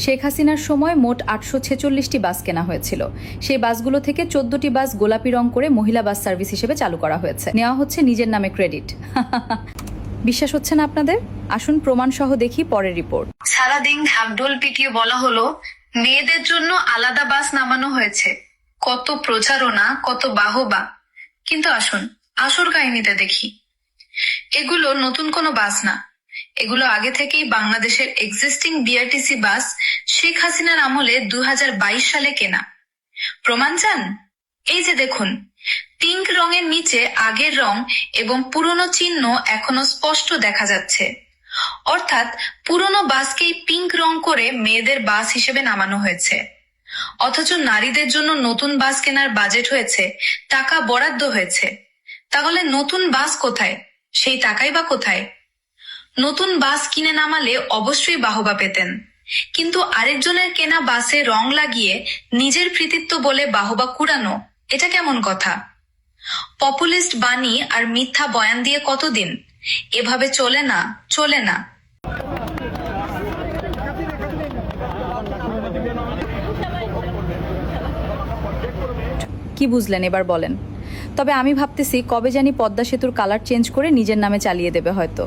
শেখ হাসিনার সময় মোট 846টি বাস কেনা হয়েছিল। সেই বাসগুলো থেকে 14টি বাস গোলাপি রং করে মহিলা বাস সার্ভিস হিসেবে চালু করা হয়েছে। নেওয়া হচ্ছে নিজের নামে ক্রেডিট। বিশ্বাস হচ্ছে না আপনাদের? আসুন প্রমাণ সহ দেখি পরের রিপোর্ট। সারাদিন ঢাকঢোল পিটিয়ে বলা হলো মেয়েদের জন্য আলাদা বাস নামানো হয়েছে, কত প্রচারণা, কত বাহবা। কিন্তু আসুন আসল কাহিনীতে দেখি। এগুলো নতুন কোনো বাস না, এগুলো আগে থেকেই বাংলাদেশের এক্সিস্টিং বিআরটিসি বাস, শেখ হাসিনার আমলে 2022 সালে কেনা। প্রমাণ চান? এই যে দেখুন, পিঙ্ক রঙের নিচে আগের রং এবং পুরনো চিহ্ন এখনো স্পষ্ট দেখা যাচ্ছে। অর্থাৎ পুরনো বাসকেই পিঙ্ক রং করে মেয়েদের বাস হিসেবে নামানো হয়েছে। অথচ নারীদের জন্য নতুন বাস কেনার বাজেট হয়েছে, টাকা বরাদ্দ হয়েছে। তাহলে নতুন বাস কোথায়? সেই টাকাই বা কোথায়? নতুন বাস কিনে নামালে অবশ্যই বাহবা পেতেন, কিন্তু আরেকজনের কেনা বাসে রং লাগিয়ে নিজের কৃতিত্ব বলে বাহবা কুড়ানো, এটা কেমন কথা? পপুলিস্ট বাণী আর মিথ্যা বয়ান দিয়ে কতদিন? এভাবে চলে না, চলে না। কি বুঝলেন এবার বলেন? তবে আমি ভাবতেছি কবে জানি পদ্মা সেতুর কালার চেঞ্জ করে নিজের নামে চালিয়ে দেবে হয়তো।